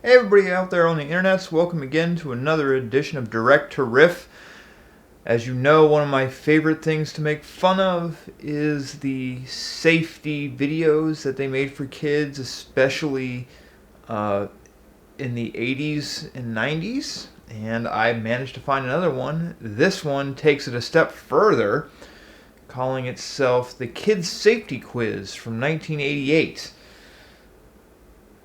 Hey everybody out there on the internets, welcome again to another edition of Direct to Riff. As you know, one of my favorite things to make fun of is the safety videos that they made for kids, especially in the 80s and 90s. And I managed to find another one. This one takes it a step further, calling itself the Kids Safety Quiz from 1988.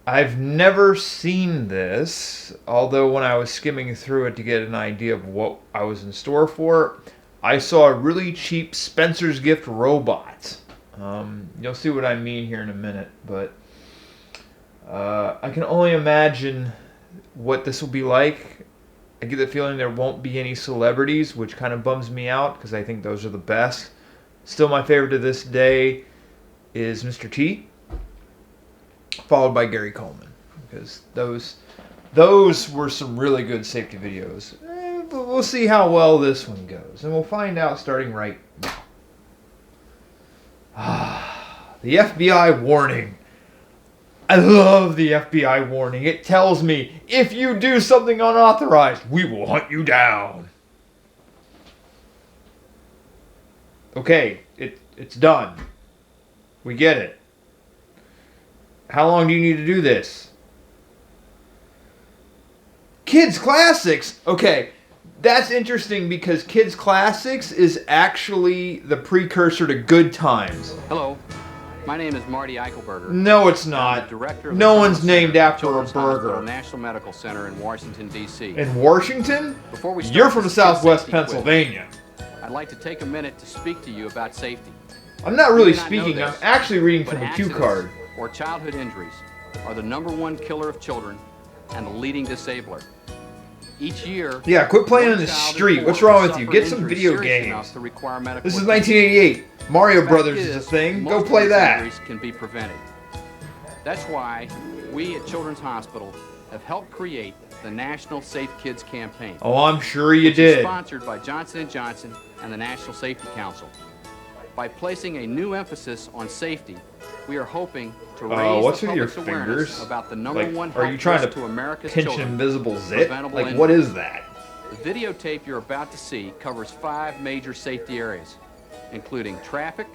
I've never seen this, although when I was skimming through it to get an idea of what I was in store for, I saw a really cheap Spencer's Gift robot. You'll see what I mean here in a minute, but I can only imagine what this will be like. I get the feeling there won't be any celebrities, which kind of bums me out because I think those are the best. Still, my favorite to this day is Mr. T, followed by Gary Coleman, because those were some really good safety videos. But we'll see how well this one goes, and we'll find out starting right now. The FBI warning. I love the FBI warning. It tells me, if you do something unauthorized, we will hunt you down. Okay, it's done. We get it. How long do you need to do this? Kids Classics! Okay, that's interesting because Kids Classics is actually the precursor to Good Times. Hello, my name is Marty Eichelberger. No, it's not. No one's named after a burger. National Medical Center in Washington, D.C. In Washington? Before we start, you're from Southwest Pennsylvania. I'd like to take a minute to speak to you about safety. I'm not really speaking, I'm actually reading from a cue card. Or childhood injuries are the #1 killer of children and the leading disabler. Each year... Yeah, quit playing in the street. What's wrong with you? Get some video games. This is 1988. Mario Brothers is a thing. Go play that. Can be prevented. That's why we at Children's Hospital have helped create the National Safe Kids Campaign. Oh, I'm sure you did. Sponsored by Johnson & Johnson and the National Safety Council. By placing a new emphasis on safety, we are hoping to raise what's the with your public's awareness fingers? about the #1 Like, are you health trying risk to America's pinch an children, invisible zit? preventable Like, what injury. is that? The videotape you're about to see covers 5 major safety areas, including traffic,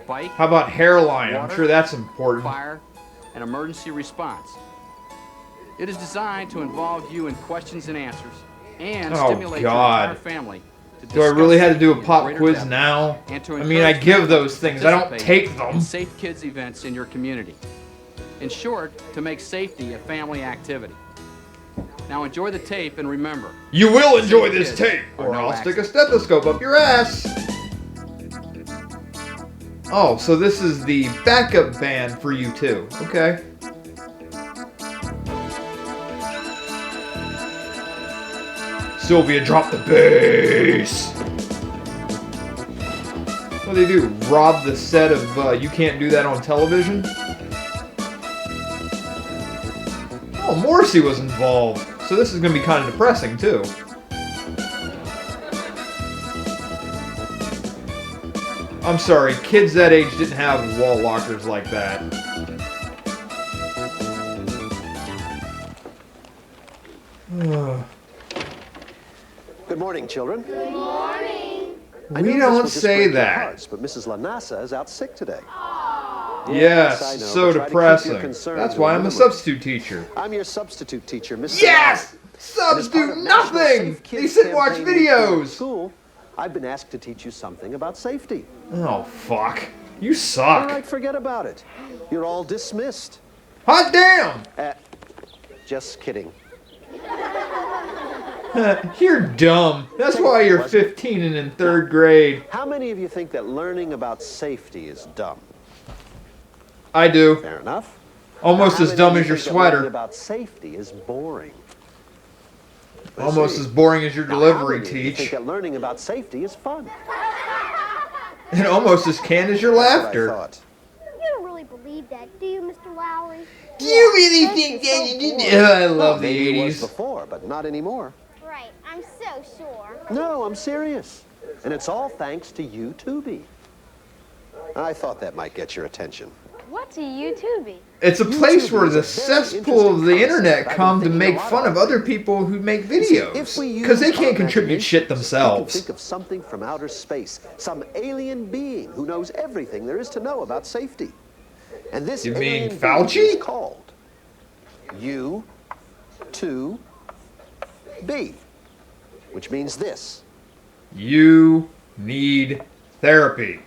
bike, How about hairline? water, I'm sure that's important. fire, and emergency response. It is designed to involve you in questions and answers and stimulate your entire family. Do I really have to do a pop greater quiz depth now? and to I mean, I encourage give people those to things. I don't participate take them. in safe kids events in your community. In short, to make safety a family activity. Now enjoy the tape and remember, You will enjoy this kids tape, are or no I'll stick a accident. stethoscope up your ass. Oh, so this is the backup band for you too. Okay. Sylvia, drop the bass. What do they do? Rob the set of You Can't Do That on Television? Oh, Morrissey was involved. So this is going to be kind of depressing too. I'm sorry, kids that age didn't have wall lockers like that. Good morning, children. Good morning. We don't say that. Hearts, but Mrs. Lanassa is out sick today. Yes, I know, so but try to keep your depressing. concerns That's to why a I'm a minimum. substitute teacher. I'm your substitute teacher, Miss. Yes! And as Substitute part of National nothing! Safe They Kids sit and watch campaign week here at videos. School, I've been asked to teach you something about safety. Oh, fuck. You All suck. right, forget about it. You're all dismissed. Hot damn! Just kidding. You're dumb. That's why you're 15 and in 3rd grade. How many of you think that learning about safety is dumb? I do. Fair enough. Almost Now, as how dumb many as your think that learning sweater. about safety is boring? Let's Almost see. as boring as your Now, how delivery, many of you think Teach. that learning about safety is fun? And almost as canned as your That's what I laughter. thought. You don't really believe that, do you, Mr. Lowry? Do you really think that you did? Yeah, I love the Maybe it was 80s. before, but not anymore. Right, I'm so sure. No, I'm serious. And it's all thanks to you, Tubi. I thought that might get your attention. What's a YouTubie? It's a place where is the a very cesspool of the interesting internet concept come I've to been make thinking a fun lot of about. other people who make If videos. we use Because they our can't contribute shit imaginations, We themselves. can think of something from outer space, some alien being who knows everything there is to know about safety. And this You mean alien being Fauci? is called U2B, which means this. You need therapy.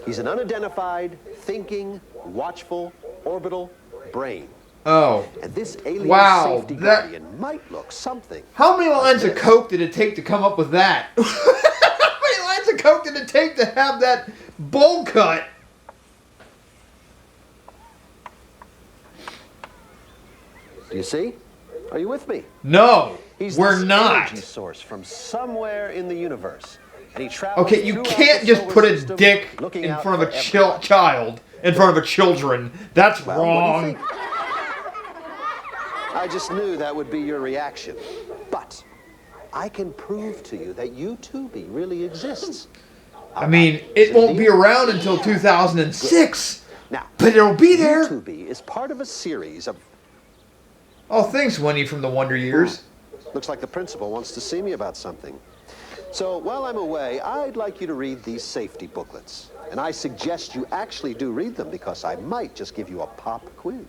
He's an unidentified, thinking, watchful, orbital brain. Oh. And this alien Wow, safety that- guardian might look something. How many lines of this. coke did it take to come up with that? How many lines of coke did it take to have that bowl cut? Do you see? Are you with me? No, He's we're this not. energy source from somewhere in the universe. And he travels Okay, you throughout can't the just solar put a system, dick looking in out front of a for everyone. child, in front of a children. That's Well, what do you wrong. think? I just knew that would be your reaction. But I can prove to you that U2B really exists. I mean, it won't be around until 2006, Now, but it'll be there. U2B is part of a series of... Oh, thanks, Winnie from the Wonder Years. Looks like the principal wants to see me about something. So while I'm away, I'd like you to read these safety booklets. And I suggest you actually do read them because I might just give you a pop quiz.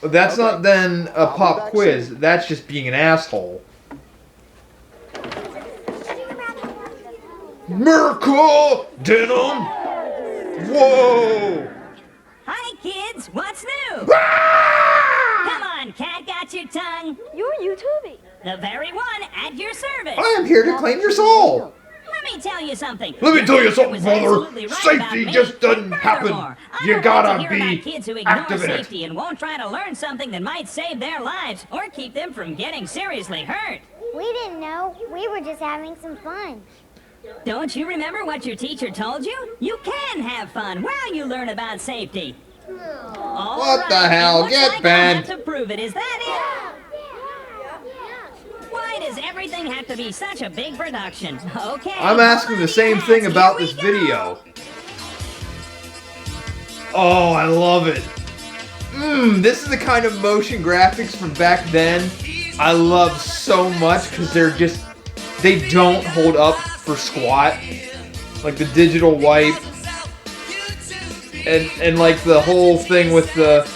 That's Okay. not then a I'll be pop back quiz. soon. That's just being an asshole. Miracle denim. Whoa! Hi, kids. What's new? Come on, cat, got your tongue? You're YouTubie. The very one at your service. I am here to claim your soul. Let me tell you something. Let me Your tell you teacher something, was brother. absolutely right Safety about me. just doesn't And happen. furthermore, I You don't gotta like to hear be about kids who ignore active in it. safety and won't try to learn something that might save their lives or keep them from getting seriously hurt. We didn't know. We were just having some fun. Don't you remember what your teacher told you? You can have fun while you learn about safety. What the hell? Looks Get like banned. I'll have to prove it. Is that it? Why does everything have to be such a big production? Okay. I'm asking the same thing Here about we this go. video. Oh, I love it. This is the kind of motion graphics from back then I love so much because they don't hold up for squat. Like the digital wipe and like the whole thing with the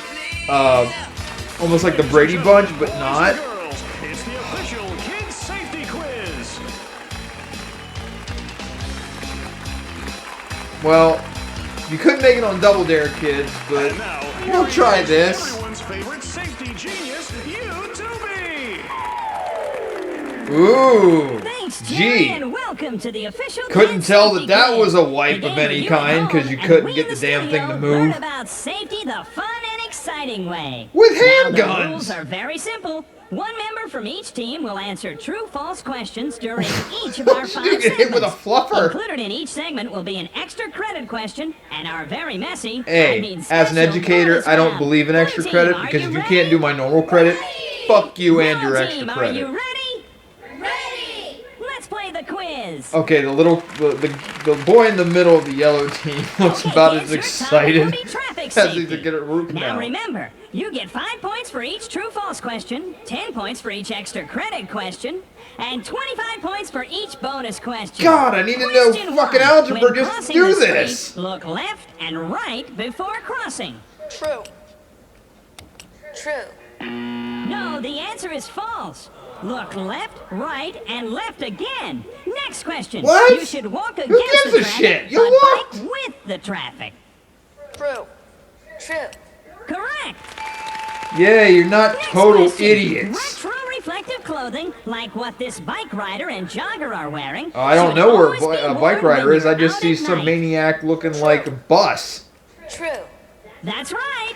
almost like the Brady Bunch, but not. Girls, it's the official Kids Safety Quiz. Well, you couldn't make it on Double Dare, kids, but And now, we'll try this. everyone's favorite safety genius, U2B. Ooh, Thanks, Jerry, gee. and welcome to the official Couldn't Kids tell Safety that that Quiz. was a wipe The of game any where you kind, at 'cause you home couldn't and get we the in damn thing to studio learn move. about safety the fun and exciting way. With Now, the handguns. rules are very simple. One member from each team will answer true-false questions during each of our You 5 get segments. hit with a fluffer. Included in each segment will be an extra credit question and our very messy, Hey, as an educator, bonus I don't round. believe in extra Blue credit team, are because if you ready? can't do my normal credit, fuck you and your Yellow extra team, Are credit. you ready? Ready! Let's play the quiz. Okay, the boy in the middle of the yellow team looks Okay, about kids, as your excited topic will be traffic as he's safety. to get a root Now canal. remember, you get 5 points for each true-false question, 10 points for each extra credit question, and 25 points for each bonus question. God, I need to know Question fucking 1. algebra When just to crossing do the street, this. Look left and right before crossing. True. True. No, the answer is false. Look left, right, and left again. Next question. What? You should walk Who against gives the a traffic, shit? You but walk. bike with the traffic. True. True. Correct. Yeah, you're not Next total question. idiots. Retro reflective clothing, like what this bike rider and jogger are wearing. Oh, I don't should know where always be a worn bike rider when is. I you're just out see at some night. maniac looking like a bus. True. That's right.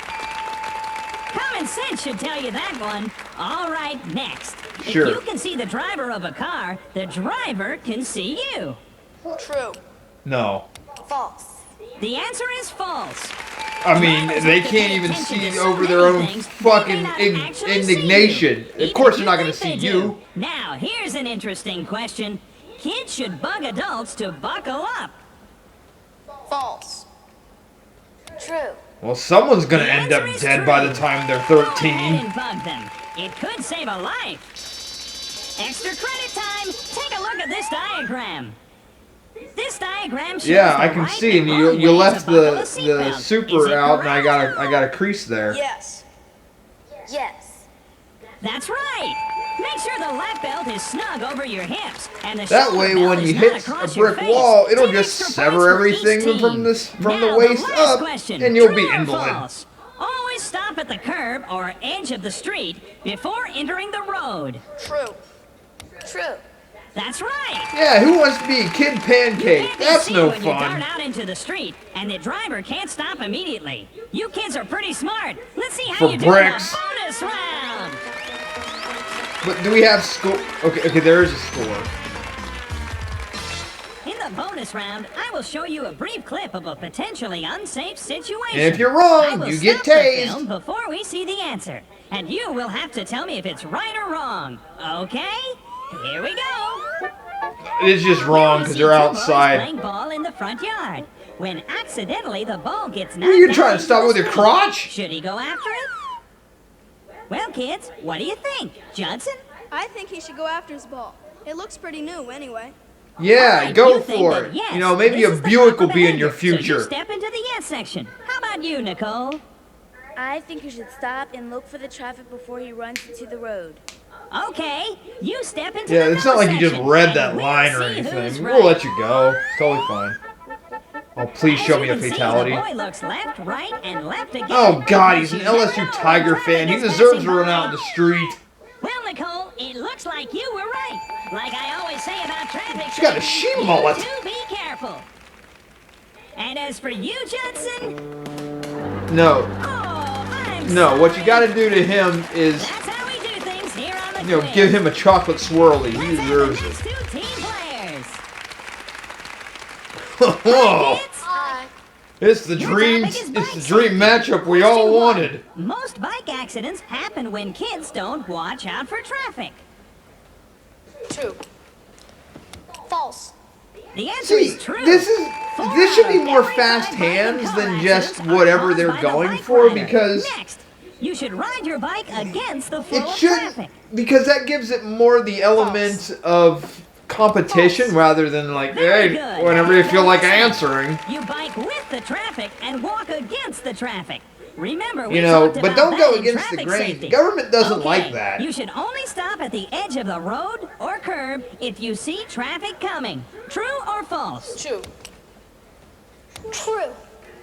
Common sense should tell you that one. All right, next. Sure. If you can see the driver of a car, the driver can see you. True. No. False. The answer is false. I mean, they can't even see over their own fucking indignation. Of course they're not going to see you. Now, here's an interesting question. Kids should bug adults to buckle up. False. True. Well, someone's gonna The end up answer is dead true. by the time they're Go ahead 13. and bug them. It could save a life. Extra credit time. Take a look at this diagram. This diagram shows Yeah, the I can right see, and and you wrong you ways left to buckle the a seatbelt. Is super it out, and correct? I got a crease there. Yes. Yes. That's right. Make sure the lap belt is snug over your hips, and the That shoulder way, belt when is you not hit a across your brick face. wall, it'll 10 just extra sever points for each everything team. from the Now, waist last up, question. and you'll True be or invalid. false? Always stop at the curb or edge of the street before entering the road. True. True. That's right. Yeah, who wants to be Kid Pancake? You can't be That's seen no when you dart fun. out into the street, and the driver can't stop immediately. You kids are pretty smart. Let's see how For you bricks. do in the bonus round. But do we have score? Okay, there is a score. In the bonus round, I will show you a brief clip of a potentially unsafe situation. And if you're wrong, I will you get stop the tased. film before we see the answer, and you will have to tell me if it's right or wrong. Okay? Here we go. It's just wrong You because see they're two boys outside. playing ball in the front yard. When accidentally the ball gets knocked What are you down trying to into stop the with your street. crotch? Should he go after it? Well, kids, what do you think? Judson? I think he should go after his ball. It looks pretty new anyway. Yeah, Alright, go you think for that it. yes, You know, maybe this a is the Buick proper will be in your behavior. So you future. step into the yes section. How about you, Nicole? I think you should stop and look for the traffic before he runs into the road. Okay, you step into Yeah, the it's not no like you just section, read and that we'll line or see who's anything. right. We'll let you go. Totally fine. Oh, please As show you me a can see, fatality. the boy looks left, right, and left again. Oh God, he's an But you LSU know Tiger traffic fan. He is deserves passing to run by. out in the street. Well, Nicole, it looks like you were right. Like I always say about traffic, She's got a safety, she you mullet. do be careful. And as for you, Judson, No, oh, I'm no. What you sorry. got to do to him is, That's how we do things here on the you know, quiz. give him a chocolate swirly. He Let's have the deserves next it. two team players. Oh, Kids, Hi. it's the Your dream. topic is It's bike the dream safety. matchup we all Question one. wanted. Most bike accidents happen when kids don't watch out for traffic. True. False. The answer See, is true. this should be Four more out of fast every 5 hands bike than car just accidents are whatever caused they're by the going bike for, rider. because Next, you should ride your bike against the flow it of should, traffic. because that gives it more the element of competition rather than like, Very hey, good. whenever you feel like Now, answering. You bike with the traffic and walk against the traffic. Remember, we You know, talked but about don't that go in against the traffic grain. safety. The government doesn't Okay, like that. You should only stop at the edge of the road or curb if you see traffic coming. True or false? True. True.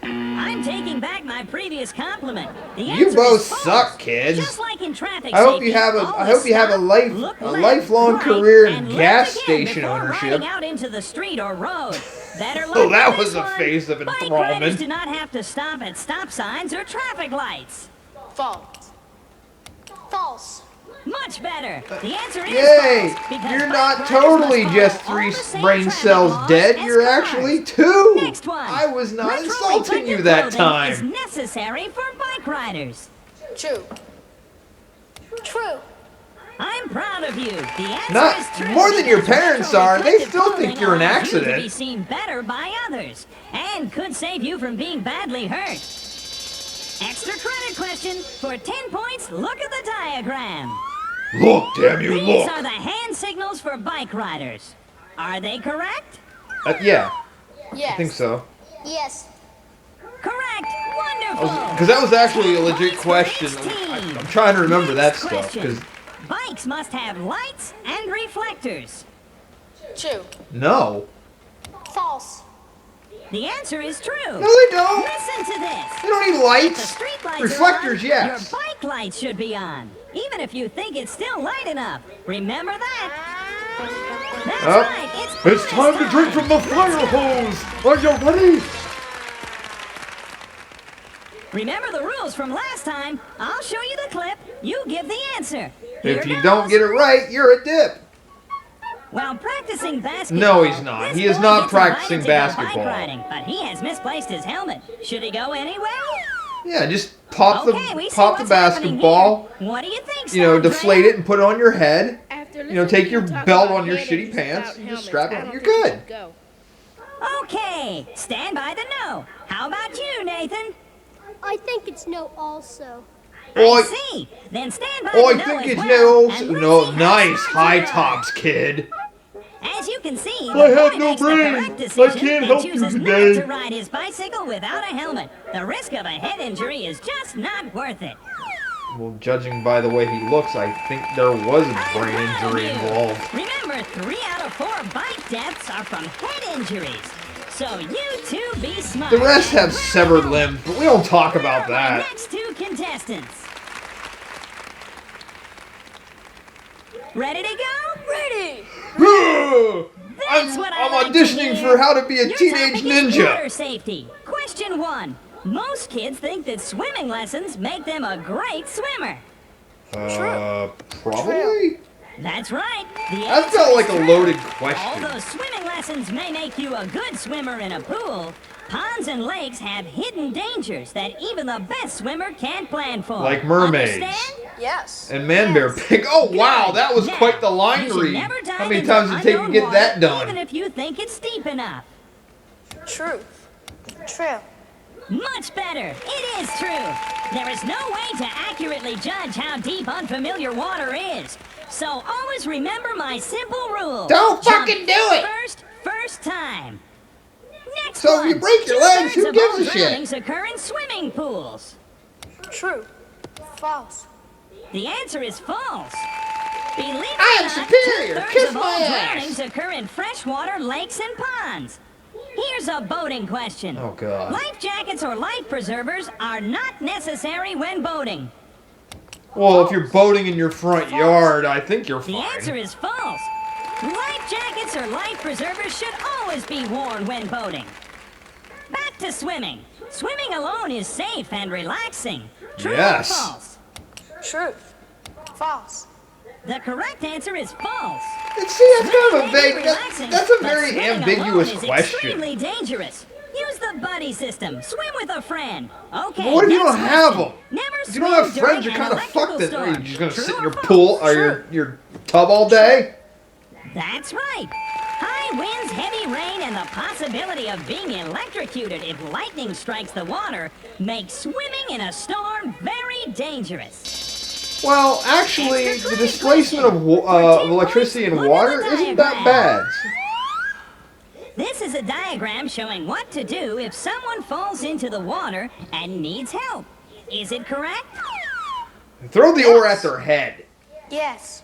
I'm taking back my previous compliment. The You answer both is false. suck, kids. Just like in traffic I hope you safety, have a always stop, look left, lifelong right, career in and gas left again station before ownership. riding out into the street or road. Better luck Oh, that with was this a one. face of Bike riders enthrallment. do not have to stop at stop signs or traffic lights. False. False. Much better. The answer is Yay! false, because You're bike not riders totally must just follow all 3 the same brain traffic cells laws dead. as You're cars. actually 2. Next one. I was not Retro insulting you reflective that clothing is time. necessary for bike riders. True. True. I'm proud of you. The answer Not- is true. more than your because parents retro are. They reflective still think clothing you're an allows you to accident. be seen better by others and could save you from being badly hurt. Extra credit question. For 10 points, look at the diagram. Look, damn you, These look. are the hand signals for bike riders. Are they correct? Yeah, Yes. I think so. Yes. Correct. Wonderful. Because that was actually a 10 legit points for question. each team. I'm trying to remember that Next stuff. question. Because Bikes must have lights and reflectors. True. no, False. The answer is true. no, they don't. Listen to this. They don't need The lights. street lights Reflectors, are on, yes. Your bike lights should be on, even if you think it's still light enough. Remember that? That's Oh, right. it's time to drink from the fire hose. Are you ready? Remember the rules from last time. I'll show you the clip. You give the answer. If Here you don't goes. get it right, you're a dip. While practicing basketball. No, he's not. this He is boy not gets practicing invited to go basketball. Bike riding, but he has misplaced his helmet. Should he go anyway? Yeah, just pop Okay, we the see pop the what's happening basketball. here. What do you think, You know, Sandra? deflate it and put it on your head. After You know, take your listening to you talk belt about on your head shitty and pants about and just helmets, strap I it on. don't You're think you good. should go. Okay, stand by the no. How about you, Nathan? I think it's no also. I see. Then stand by Oh, the I no think as it's well, no. and we'll No, see how nice smart high you are. tops, kid. As you can see, I the have boy no makes the brain. correct I decision can't and help you chooses today. not to ride his bicycle without a helmet. The risk of a head injury is just not worth it. Well, judging by the way he looks, I think there was a I'm brain proud of injury you. involved. Remember, 3 out of 4 bike deaths are from head injuries. So you two be smart. The rest and have wear a severed helmet. limbs, but we don't talk about Here are my that. next 2 contestants. Ready to go? Ready! That's what I I'm like to auditioning hear. for how to be a Your teenage topic is ninja. water safety. Question 1. Most kids think that swimming lessons make them a great swimmer. Probably? That's right. The That answer felt is like a true. loaded question. Although swimming lessons may make you a good swimmer in a pool, ponds and lakes have hidden dangers that even the best swimmer can't plan for. Like mermaids. Understand? Yes. And man bear pig. Oh, wow, that was Now, quite the line you should read. never dive How many into times did it take to unknown get water, that done? Even if you think it's deep enough. Truth. True. Much better. It is true. There is no way to accurately judge how deep unfamiliar water is. So always remember my simple rule. Don't Jump fucking do it. First time. Next So one. if you break your legs, who 2/3 of gives all a shit? drownings occur in swimming pools. True. False. The answer is false. Believe it I or am not, superior. 2/3 Kiss of my all ass. drownings occur in freshwater lakes and ponds. Here's a boating question. Oh, God. Life jackets or life preservers are not necessary when boating. Well, if you're boating in your front yard, I think you're The fine. answer is false. Life jackets or life preservers should always be worn when boating. Back to swimming. Swimming alone is safe and relaxing. True Yes. or false? Truth. False. The correct answer is false. And see, that's kind of Swimming a may be vague. relaxing, That's a but very swimming ambiguous alone is question. extremely dangerous. Use the buddy system. Swim with a friend. Okay. But what if you next don't have question. them? Never If you don't have swim friends, you're during kind an of fucked. electrical Are you storm. just gonna True sit in or your false? pool or True. your tub all day? That's right. High winds, heavy rain, and the possibility of being electrocuted if lightning strikes the water make swimming in a storm very dangerous. Well, actually, the displacement of electricity and water isn't that bad. This is a diagram showing what to do if someone falls into the water and needs help. Is it correct? Throw the oar at their head. Yes.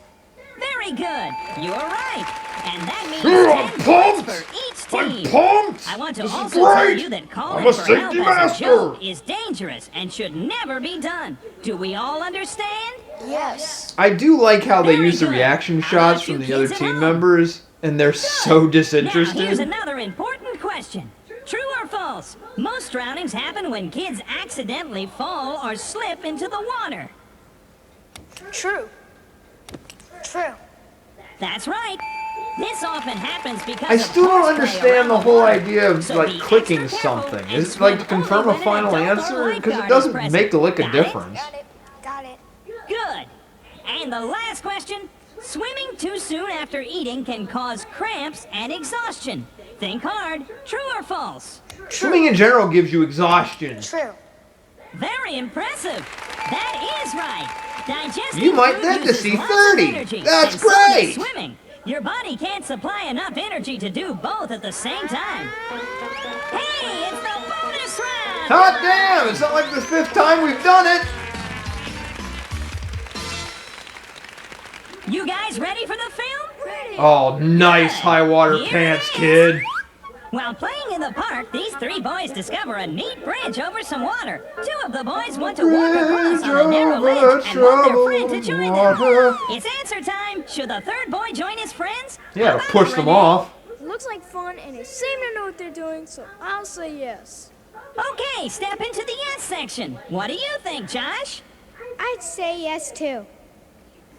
Very good. You're right. And that means I'm 10 points pumped. for each I'm team. pumped. I want to This is also tell great. you that I'm calling a for help safety as a master. joke is dangerous and should never be done. Do we all understand? Yes. I do like how they Very use the good. reaction How shots about from you the other kids at team home? members, and they're so Now, here's disinterested. another important question. True or false? Most drownings happen when kids accidentally fall or slip into the water. True. True. That's right. This often happens because I of still don't horseplay understand around the whole water. idea of So like be clicking extra careful something. and Is it like to swim confirm only a when final an adult or answer? Because it lifeguard doesn't is present. make a lick of Got it? difference. Got it. Got it. Good. And the last question. Swimming too soon after eating can cause cramps and exhaustion. Think hard. True or false? Swimming in general gives you exhaustion. True. Very impressive. That is right. Digesting You might food live to uses see lots of 30. energy, That's and so does great. swimming. Your body can't supply enough energy to do both at the same time. Hey, it's the bonus round. Hot damn! It's not like the 5th time we've done it. You guys ready for the film? Ready. Oh, nice high water Here pants, it is. kid. While playing in the park, these 3 boys discover a neat bridge over some water. 2 of the boys want to walk across on a narrow ledge and want their friend to join them. It's answer time. Should the 3rd boy join his friends? Yeah, How to about push it, them Renee? off. It looks like fun, and they seem to know what they're doing, so I'll say yes. Okay, step into the yes section. What do you think, Josh? I'd say yes too.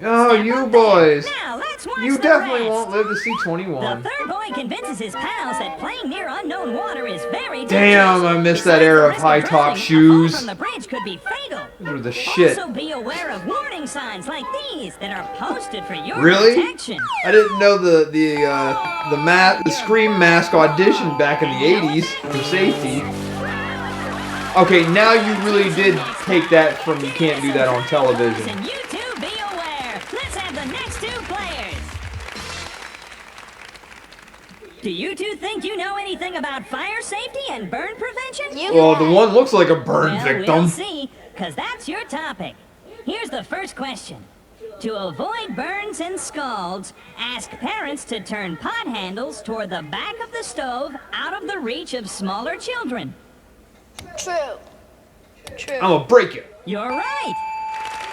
Oh, Step you up there. boys. Now let's watch You the definitely rest. won't live to see The 21. 3rd boy convinces his pals that playing near unknown water is very dangerous. Damn, I missed that Besides era the of risk high top drowning, a fall shoes. from the bridge could be fatal. Those are the shit. Also be aware of warning signs like these that are posted for your Really? protection. I didn't know the Scream mask audition back in the 80s for safety. Okay, now you really did take that from you can't do that on television. And you two be aware. Let's have the next two players. Do you two think you know anything about fire safety and burn prevention? Well, the one looks like a burn Well, victim. we'll see, because that's your topic. Here's the first question. To avoid burns and scalds, ask parents to turn pot handles toward the back of the stove out of the reach of smaller children. True. True. I'm gonna break you. You're right.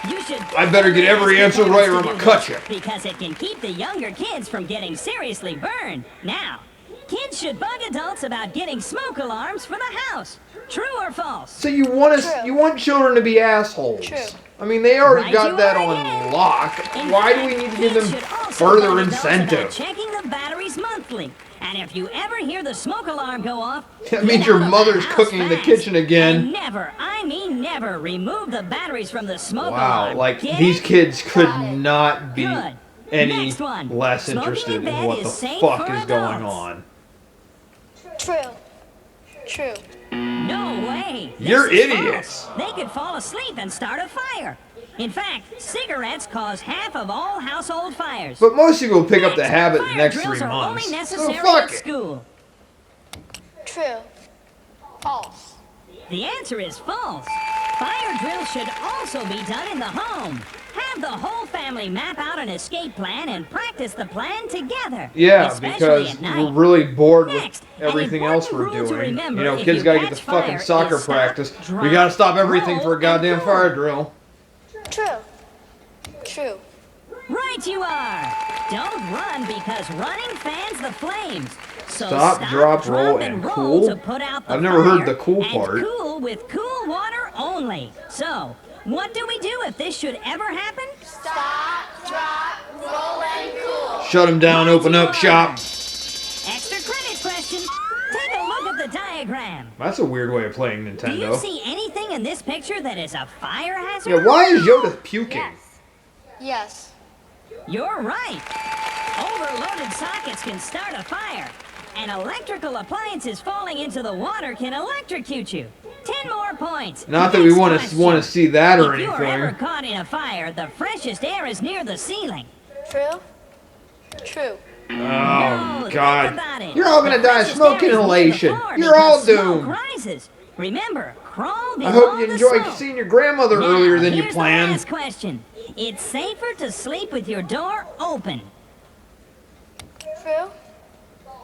You should. I better get every answer right or I'm gonna cut you. Because it can keep the younger kids from getting seriously burned. Now, kids should bug adults about getting smoke alarms for the house. True or false? So you want children to be assholes. True. I mean, they already Right, got you that are on again. lock. In Why do fact, we need to give kids them should also further bug adults about incentive? checking the batteries monthly. And if you ever hear the smoke alarm go off, That means get your out of the mother's house cooking in the fast. kitchen again. And never, I mean never, remove the batteries from the smoke Wow, alarm. like Get these it? kids could not be Good. any Next one. less Smoking interested in in bed what is the safe fuck for is going adults. on. True. True. No way. You're This is idiots. false. They could fall asleep and start a fire. In fact, cigarettes cause half of all household fires. But most people pick up the habit in the Fire next drills 3 are months. only So necessary fuck at it. school. True. False. The answer is false. Fire drills should also be done in the home. Have the whole family map out an escape plan and practice the plan together. Yeah, especially because at we're night. really bored Next, with an everything else we're important rule to doing. remember You know, if kids you gotta get catch this fucking fire soccer is stop, practice. We drop, gotta stop everything roll, for a goddamn and fire pull. drill. True. True. Right you are. Don't run because running fans the flames. So Stop, drop, roll, and and cool? to put out the I've never heard fire the cool and part. cool with cool water only. So, what do we do if this should ever happen? Stop, drop, roll, and cool. Shut them down, open up shop. Extra credits question. Take a look at the diagram. That's a weird way of playing Do you Nintendo. see anything in this picture that is a fire hazard? Yeah, why is Yoda puking? Yes. You're right. Overloaded sockets can start a fire. And electrical appliances falling into the water can electrocute you. 10 more points. Not that we Next want question. to see that or If you are ever anything. caught in a fire, the freshest air is near the ceiling. True. True. Oh No, think God! about it. You're all gonna The die of freshest smoke air is near the inhalation. floor You're all because smoke doomed. rises. Remember, crawl I hope below you the enjoyed smoke. seeing your grandmother Now, earlier than you here's the planned. last question. It's safer to sleep with your door open. True.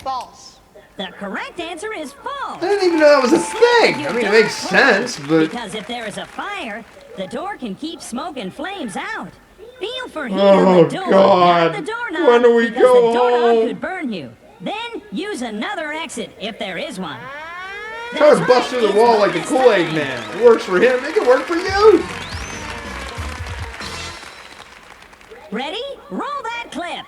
False. The correct answer is false. I didn't even know that was a thing. Your I mean, it door makes sense, closed, but because if there is a fire, the door can keep smoke and flames out. Feel for heat Oh, on the door, God. not the doorknob, When do we because go the doorknob home? could burn you. Then use another exit if there is one. try to That's bust right, through the it's wall like the bonus Kool-Aid time. Man. It works for him. It can work for you. Ready? Roll that clip.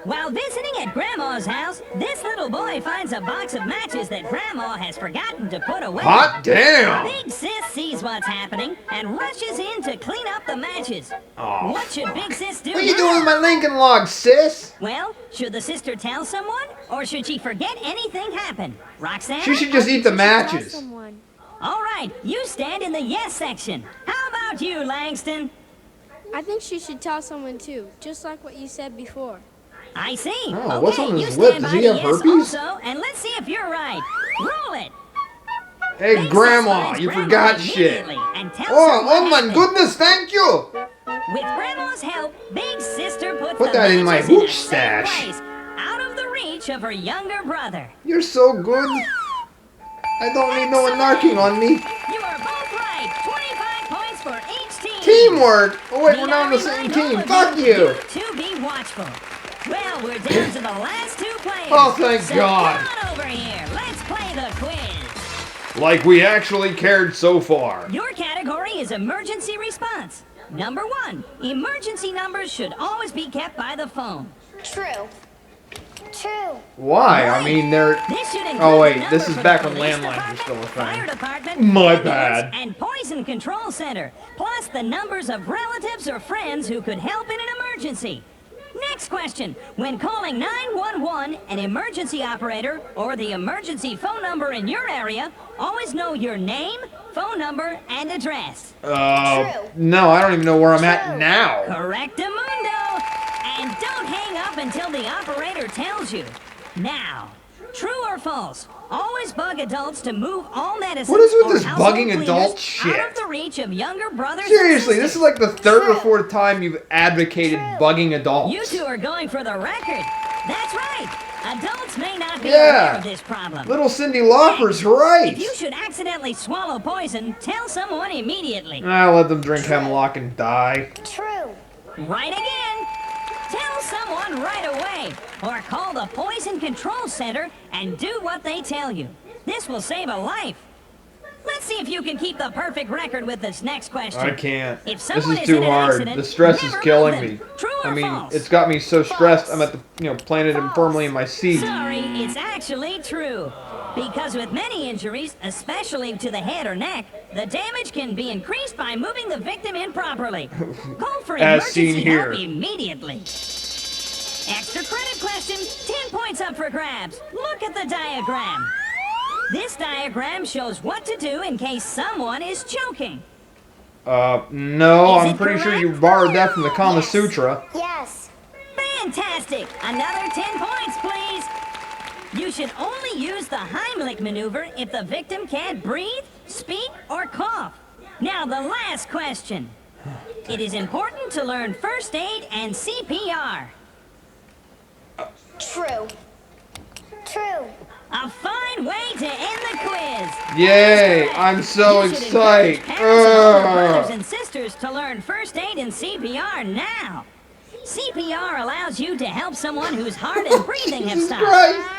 While visiting at Grandma's house, this little boy finds a box of matches that Grandma has forgotten to put away. Hot damn! Big Sis sees what's happening and rushes in to clean up the matches. Oh, What should Big Sis do What are you now? doing with my Lincoln log, sis? Well, should the sister tell someone, or should she forget anything happened? Roxanne? She should just eat the Tell matches. someone. All right, you stand in the yes section. How about you, Langston? I think she should tell someone too, just like what you said before. I see. Oh, okay, what's on you his lip? stand Does by he the have yes herpes? also, and let's see if you're right. Roll it. Hey, Big Sis Grandma, finds you Grandma forgot shit. immediately and tells her Oh, what oh my happened. goodness, thank you. With Grandma's help, Big Sister puts Put the that in my matches in a hooch safe stash. place, out of the reach of her younger brother. You're so good. I don't need no one knocking on me. You are both right. 25 points for each team. Teamwork. Oh wait, we're Need not on I the same remind all team. of Fuck you. You to be watchful. Well, we're down to the last two players. Oh, thank So God. Come on over here. Let's play the quiz. Like we actually cared so far. Your category is emergency response. Number 1, emergency numbers should always be kept by the phone. True. True. Why? I mean, they're... This should include Oh, the wait. number This is for back the when police landlines were department, still a fire thing. department, My ambulance, bad. and poison control center, plus the numbers of relatives or friends who could help in an emergency. Next question. When calling 911, an emergency operator or the emergency phone number in your area, always know your name, phone number, and address. No, I don't even know where I'm at now. Correctamundo. And don't hang up until the operator tells you. Now, true or false? Always bug adults to move all medicines. What is with or this household bugging cleaners adult out shit? of the reach of younger brothers Seriously, and this sisters. is like the third or fourth time you've advocated bugging adults. You two are going for the record. That's right. Adults may not be aware of this problem. Little Cindy Lauper's right. If you should accidentally swallow poison, tell someone immediately. I'll let them drink hemlock and die. True. Right again. Tell someone right away. Or call the Poison Control Center and do what they tell you. This will save a life. Let's see if you can keep the perfect record with this next question. I can't. If This someone is is too in an hard. accident, The stress is never killing move me. them. True or I mean, false? it's got me so stressed. I'm at the, planted him firmly in my seat. Sorry, it's actually true. Because with many injuries, especially to the head or neck, the damage can be increased by moving the victim improperly. Call for As emergency seen here. help immediately. Extra credit question, 10 points up for grabs. Look at the diagram. This diagram shows what to do in case someone is choking. No, Is I'm it pretty sure you correct? borrowed that from the Kama Sutra. Yes. Fantastic! Another 10 points, please. You should only use the Heimlich maneuver if the victim can't breathe, speak, or cough. Now, the last question. It is important to learn first aid and CPR. True. True. A fine way to end the quiz. Yay! I'm so You should encourage excited. parents and older brothers Ugh. and sisters to learn first aid and CPR now. CPR allows you to help someone whose heart and breathing have Jesus stopped. Christ!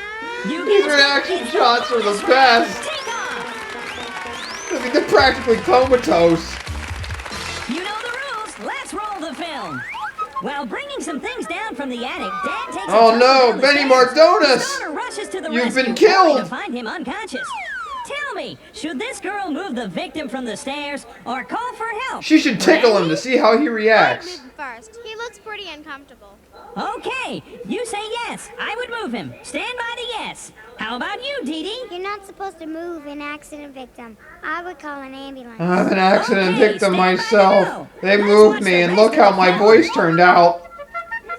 You These get reaction shots are the best. Take off. I mean, they're practically comatose. You know the rules. Let's roll the film. While bringing some things down from the attic, Dad takes a Oh tumble no, down the Benny stairs. Mardones! His daughter rushes to the You've rescue, been killed! only to find him unconscious. Tell me, should this girl move the victim from the stairs or call for help? She should tickle him Ready? to see how he reacts. Move first. He looks pretty uncomfortable. Okay, you say yes. I would move him. Stand by the yes. How about you, Dee Dee? You're not supposed to move an accident victim. I would call an ambulance. I'm an accident Okay, victim stand by the myself. no. They Let's moved watch me, the and rest look of how the my film. voice turned out.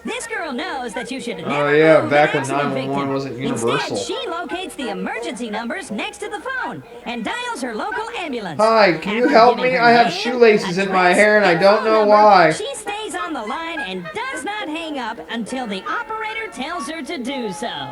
This girl knows that you should Oh, never yeah, move back an when accident 911 victim. wasn't universal. Instead, she locates the emergency numbers next to the phone and dials her local ambulance. Hi, can you After help giving me? her I have name, shoelaces in my address, hair and I don't phone know number, why. She stays on the line and does not hang up until the operator tells her to do so.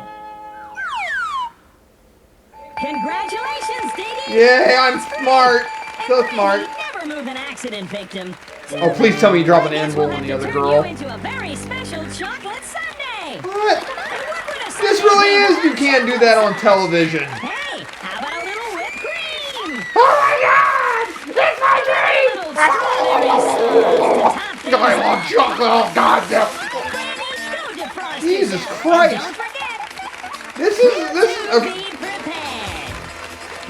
Congratulations, Dee Dee! Yay, I'm smart. So And smart. Randy, never move an accident victim. Oh, please tell me you drop an This anvil will on have the to other turn girl. You into a very special chocolate sundae. What? And what would a This sundae really be is. You without can't do chocolate that on syrup? television. Hey, how about a little whipped cream? Oh my god! It's my dream! Little strawberry slugs to top things I love off. chocolate. Oh god. Brandy, go defrost Jesus yourself. Christ. And don't forget, This is okay. be prepared.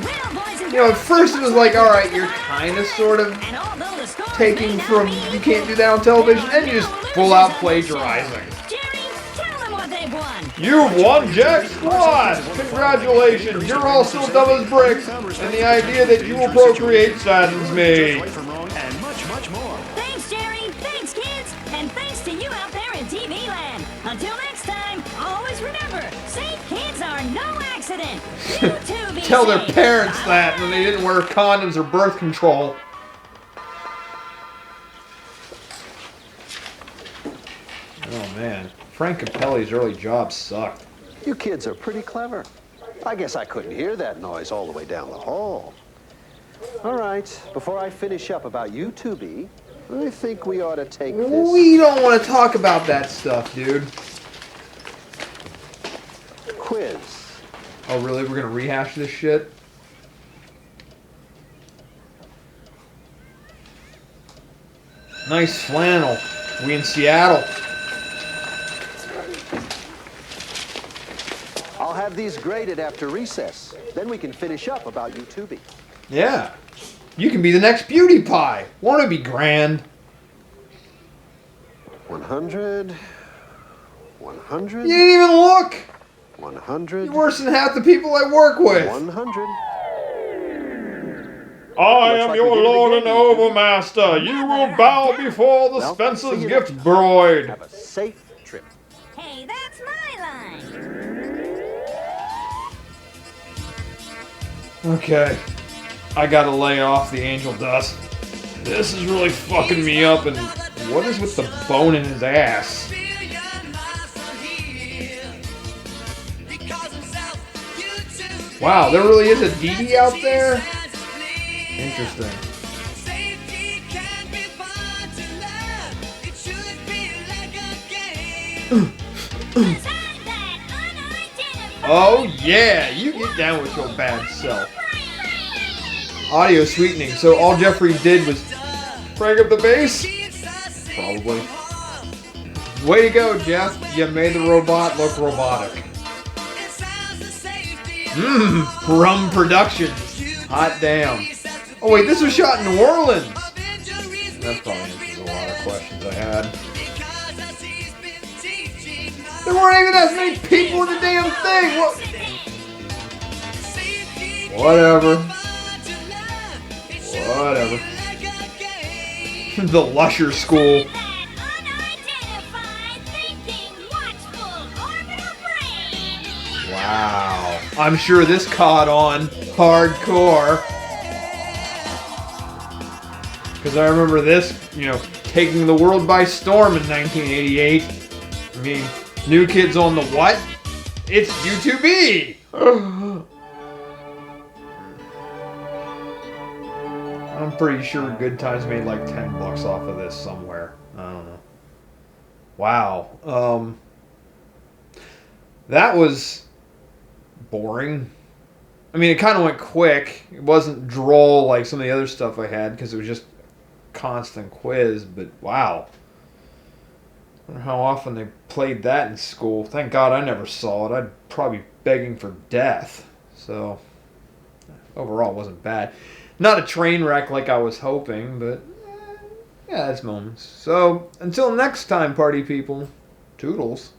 Well, boys and You know, at girls, first it was like, all right, you're kind of, sort of and although the scores taking may not from be you equal, can't do that on television, there and you are just no full losers out on this show. plagiarizing. Jerry, tell them what they've won. You've won Jack Squad! Congratulations, you're all still dumb as bricks, and the idea that you will procreate saddens me. Right from wrong and much, much more. Thanks, Jerry. Thanks, kids. And thanks to you out there in TV land. Until next time, always remember, safe kids are no accident. You too be Tell their safe. parents that when they didn't wear condoms or birth control. Oh man, Frank Capelli's early job sucked. You kids are pretty clever. I guess I couldn't hear that noise all the way down the hall. All right, before I finish up about you, Tubi, I think we ought to take this. We don't want to talk about that stuff, dude. Quiz. Oh really? We're gonna rehash this shit? Nice flannel. We in Seattle. have these graded after recess. Then we can finish up about YouTubing. Yeah. You can be the next Beauty Pie. Won't it be grand? 100. 100. You didn't even look. 100. You're worse than half the people I work with. 100. I Looks am like your we did it Lord again, and Overmaster. You will bow before the Well, Spencer's see you Gift next time. Broid. Have a safe trip. Hey, that's my line. Okay. I gotta lay off the angel dust. This is really fucking me up, and what is with the bone in his ass? Wow, there really is a DD out there? Interesting. Oh yeah, you get down with your bad self. Audio sweetening, so all Jeffrey did was crank up the bass? Probably. Way to go, Jeff. You made the robot look robotic. Rum Productions. Hot damn. Oh wait, this was shot in New Orleans. That probably answers a lot of questions I had. There weren't even as many people in the damn thing. Whatever. Whatever. The Lusher School. Wow. I'm sure this caught on hardcore. Because I remember this, taking the world by storm in 1988. I mean, New Kids on the what? It's YouTube. I'm pretty sure Good Times made like $10 off of this somewhere. I don't know. Wow. That was boring. I mean, it kind of went quick. It wasn't droll like some of the other stuff I had because it was just constant quiz. But wow. I wonder how often they played that in school. Thank God I never saw it. I'd probably be begging for death. So, overall, it wasn't bad. Not a train wreck like I was hoping, but yeah, it's moments. So, until next time, party people, toodles.